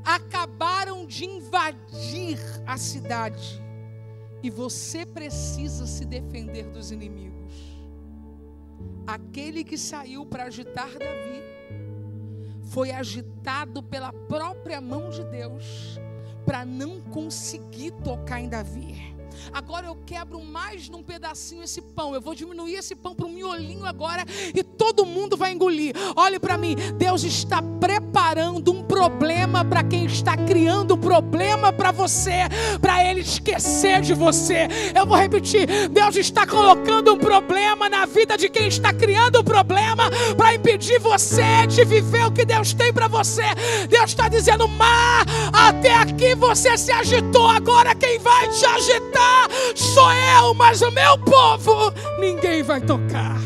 Acabaram de invadir a cidade e você precisa se defender dos inimigos. Aquele que saiu para agitar Davi foi agitado pela própria mão de Deus para não conseguir tocar em Davi. Agora eu quebro mais num pedacinho esse pão. Eu vou diminuir esse pão para um miolinho agora e todo mundo vai engolir. Olhe para mim, Deus está preparando um problema para quem está criando um problema para você, para ele esquecer de você. Eu vou repetir, Deus está colocando um problema na vida de quem está criando um problema para impedir você de viver o que Deus tem para você. Deus está dizendo: Mar, até aqui você se agitou, agora quem vai te agitar sou eu, mas o meu povo ninguém vai tocar.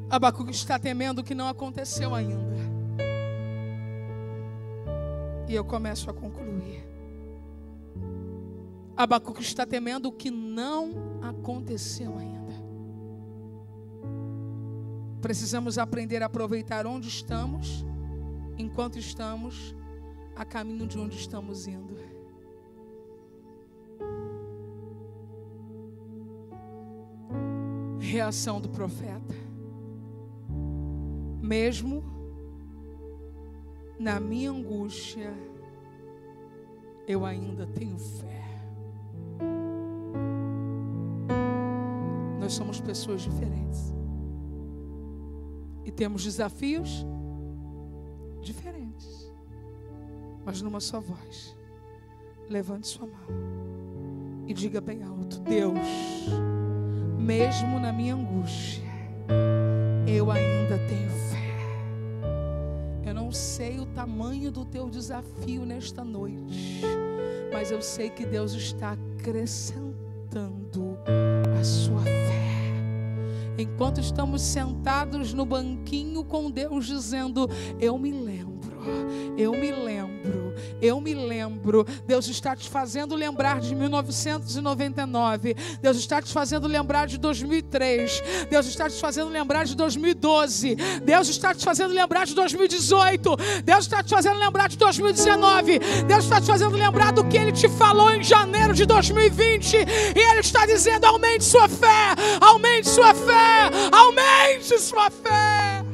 Abacuque está temendo o que não aconteceu ainda. E eu começo a concluir. Abacuque está temendo o que não aconteceu ainda. Precisamos aprender a aproveitar onde estamos, enquanto estamos a caminho de onde estamos indo. Reação do profeta: mesmo na minha angústia, eu ainda tenho fé. Nós somos pessoas diferentes e temos desafios diferentes, mas numa só voz. Levante sua mão e diga bem alto: Deus, mesmo na minha angústia, eu ainda tenho fé. Eu não sei o tamanho do teu desafio nesta noite, mas eu sei que Deus está acrescentando a sua fé. Enquanto estamos sentados no banquinho com Deus, dizendo: eu me lembro, eu me lembro, eu me lembro. Deus está te fazendo lembrar de 1999. Deus está te fazendo lembrar de 2003. Deus está te fazendo lembrar de 2012. Deus está te fazendo lembrar de 2018. Deus está te fazendo lembrar de 2019. Deus está te fazendo lembrar do que Ele te falou em janeiro de 2020. E Ele está dizendo: aumente sua fé, aumente sua fé, aumente sua fé.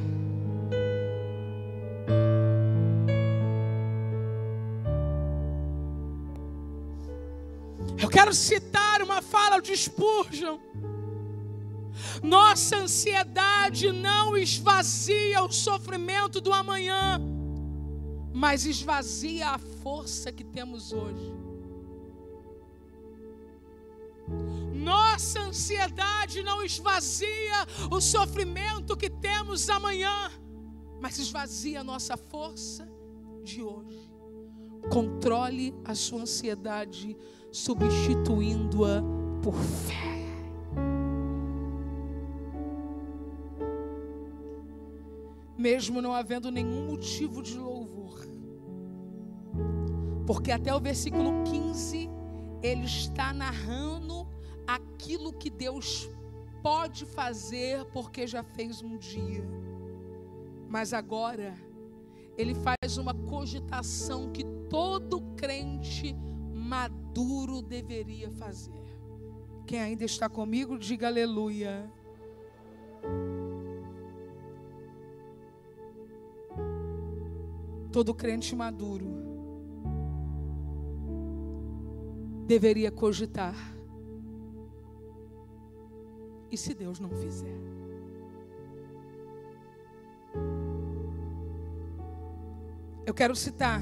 Eu quero citar uma fala de Spurgeon: nossa ansiedade não esvazia o sofrimento do amanhã, mas esvazia a força que temos hoje. Nossa ansiedade não esvazia o sofrimento que temos amanhã, mas esvazia a nossa força de hoje. Controle a sua ansiedade, substituindo-a por fé. Mesmo não havendo nenhum motivo de louvor, porque até o versículo 15 ele está narrando aquilo que Deus pode fazer, porque já fez um dia. Mas agora ele faz uma cogitação que todo crente maduro deveria fazer. Quem ainda está comigo, diga aleluia. Todo crente maduro deveria cogitar: e se Deus não fizer? Eu quero citar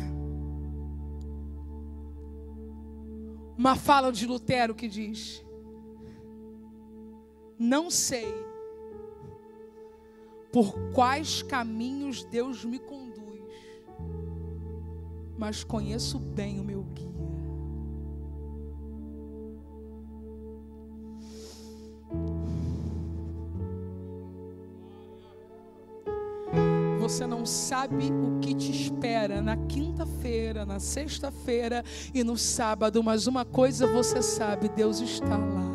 uma fala de Lutero que diz: não sei por quais caminhos Deus me conduz, mas conheço bem o meu guia. Você não sabe o que te espera na quinta-feira, na sexta-feira e no sábado, mas uma coisa você sabe: Deus está lá.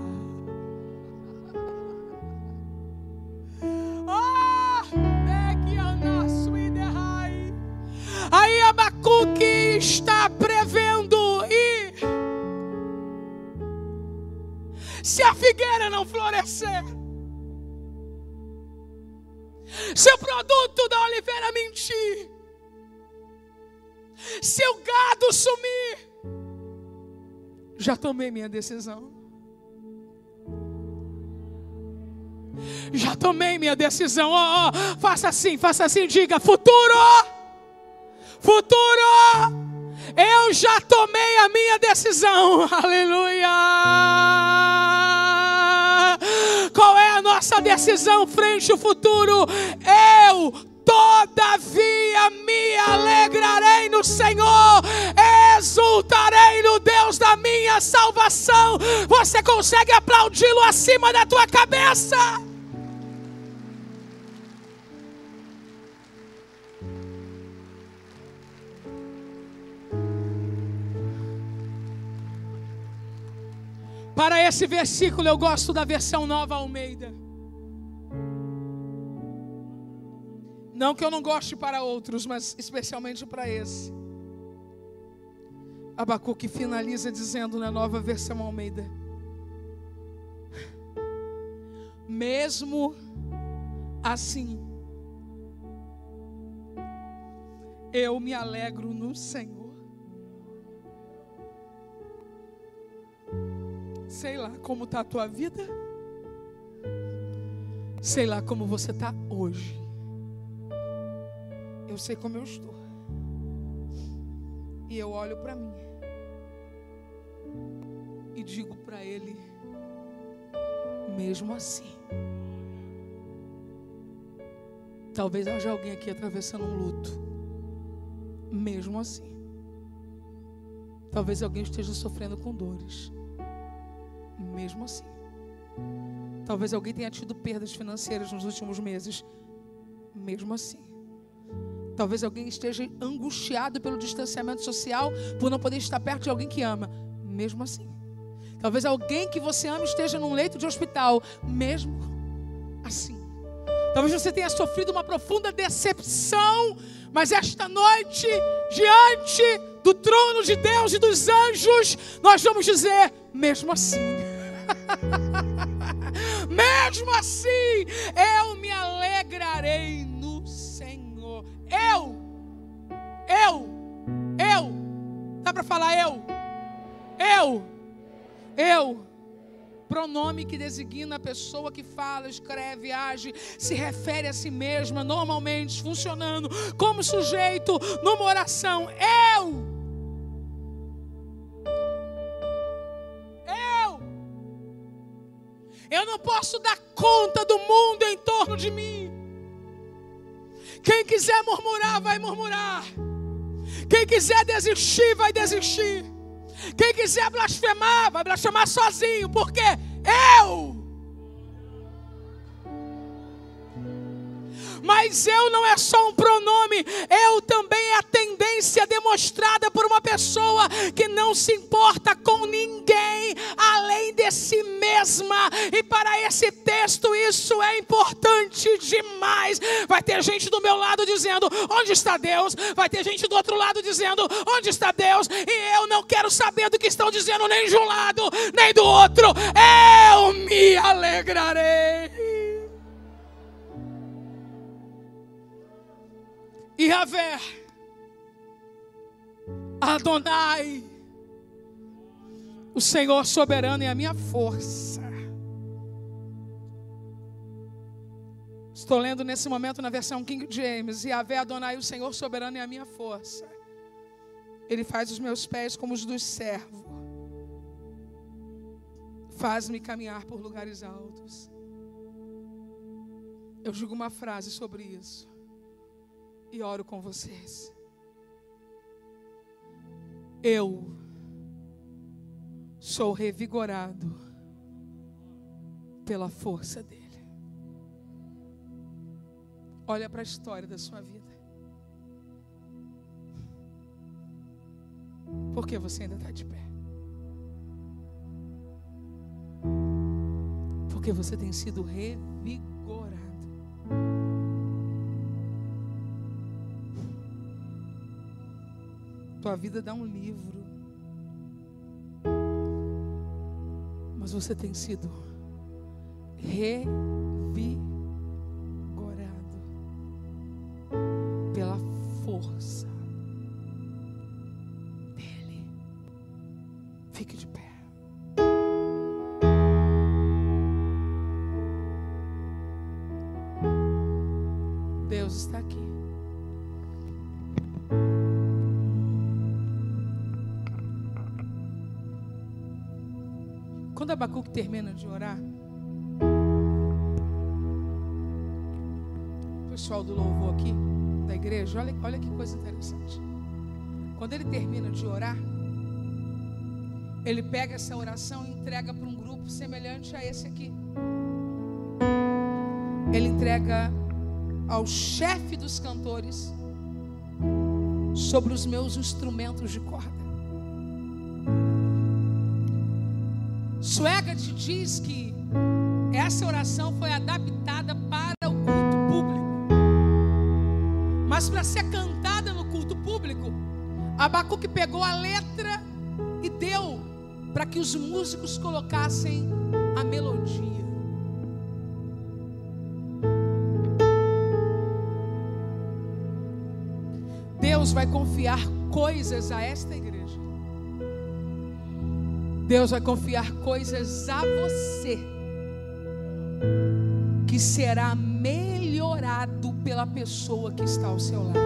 Aí Abacuque está prevendo, e se a figueira não florescer, se o produto da oliveira mentir, se o gado sumir, já tomei minha decisão. Já tomei minha decisão. Faça assim, diga: futuro, futuro, eu já tomei a minha decisão. Aleluia. Qual é a nossa decisão frente ao futuro? Eu, todavia, me alegrarei no Senhor, exultarei no Deus da minha salvação. Você consegue aplaudi-lo acima da tua cabeça? Para esse versículo eu gosto da versão Nova Almeida. Não que eu não goste para outros, mas especialmente para esse. Abacuque finaliza dizendo na Nova Versão Almeida: mesmo assim, eu me alegro no Senhor. Sei lá como está a tua vida, sei lá como você está hoje. Eu sei como eu estou. E eu olho para mim e digo para Ele: mesmo assim. Talvez haja alguém aqui atravessando um luto. Mesmo assim. Talvez alguém esteja sofrendo com dores. Mesmo assim. Talvez alguém tenha tido perdas financeiras nos últimos meses. Mesmo assim. Talvez alguém esteja angustiado pelo distanciamento social, por não poder estar perto de alguém que ama. Mesmo assim. Talvez alguém que você ama esteja num leito de hospital. Mesmo assim. Talvez você tenha sofrido uma profunda decepção, mas esta noite, diante do trono de Deus e dos anjos, nós vamos dizer: mesmo assim. Mesmo assim, eu me alegrarei no Senhor. Dá para falar eu? Pronome que designa a pessoa que fala, escreve, age, se refere a si mesma, normalmente funcionando como sujeito numa oração. Eu não posso dar conta do mundo em torno de mim. Quem quiser murmurar, vai murmurar. Quem quiser desistir, vai desistir. Quem quiser blasfemar, vai blasfemar sozinho. Porque Mas eu não é só um pronome, eu também é a tendência demonstrada por uma pessoa que não se importa com ninguém além de si mesma. E para esse texto isso é importante demais. Vai ter gente do meu lado dizendo: onde está Deus? Vai ter gente do outro lado dizendo: onde está Deus? E eu não quero saber do que estão dizendo nem de um lado nem do outro. Eu me alegrarei. Yahvé, Adonai, o Senhor soberano é a minha força. Estou lendo nesse momento na versão King James. Yahvé, Adonai, o Senhor soberano é a minha força. Ele faz os meus pés como os dos servos Faz-me caminhar por lugares altos. Eu digo uma frase sobre isso e oro com vocês. Eu sou revigorado pela força dele. Olha para a história da sua vida. Por que você ainda está de pé? Porque você tem sido revigorado. Tua vida dá um livro, mas você tem sido revigorado pela força dele. Fique de pé. Deus está aqui. Quando Abacuque termina de orar, o pessoal do louvor aqui, da igreja, olha que coisa interessante. Quando ele termina de orar, ele pega essa oração e entrega para um grupo semelhante a esse aqui. Ele entrega ao chefe dos cantores sobre os meus instrumentos de corda. Swagart diz que essa oração foi adaptada para o culto público, mas para ser cantada no culto público, Abacuque pegou a letra e deu para que os músicos colocassem a melodia. Deus vai confiar coisas a esta igreja. Deus vai confiar coisas a você, que será melhorado pela pessoa que está ao seu lado.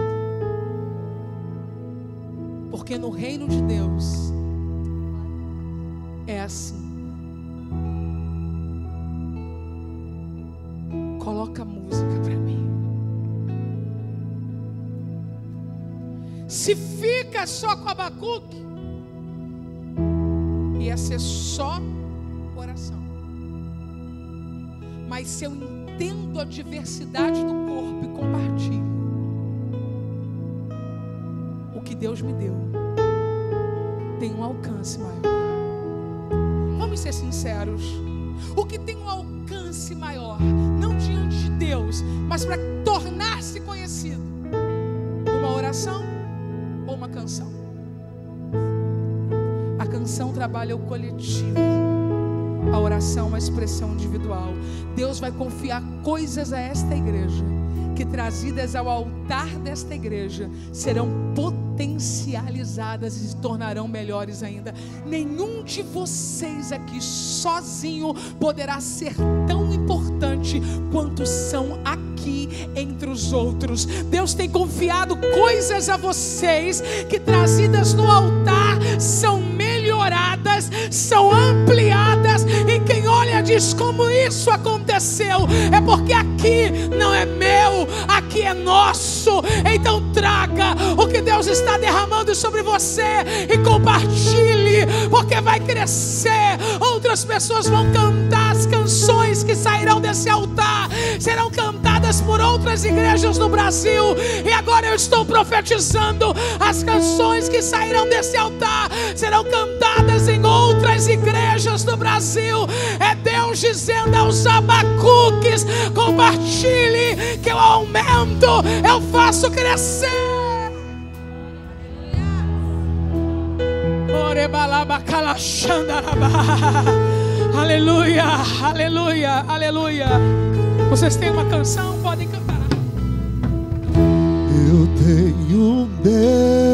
Porque no reino de Deus é assim. Coloca a música para mim. Se fica só com Abacuque, ia ser só oração. Mas se eu entendo a diversidade do corpo e compartilho o que Deus me deu, tem um alcance maior. Vamos ser sinceros. O que tem um alcance maior, não diante de Deus, mas para tornar-se conhecido, uma oração ou uma canção? A canção trabalha o coletivo, a oração uma expressão individual. Deus vai confiar coisas a esta igreja, que trazidas ao altar desta igreja, serão potencializadas e se tornarão melhores ainda. Nenhum de vocês aqui sozinho poderá ser tão importante quanto são aqui entre os outros. Deus tem confiado coisas a vocês que, trazidas no altar, são melhoradas, são ampliadas, e quem olha diz: como isso aconteceu? É porque aqui não é meu, aqui é nosso. Então traga o que Deus está derramando sobre você e compartilhe, porque vai crescer. Outras pessoas vão cantar as canções que sairão desse altar, serão cantadas por outras igrejas no Brasil. E agora eu estou profetizando: as canções que sairão desse altar serão cantadas em outras igrejas do Brasil. É Deus dizendo aos Abacuques: compartilhe, que eu aumento, eu faço crescer. Aleluia, aleluia, aleluia. Vocês têm uma canção? Podem cantar. Eu tenho um Deus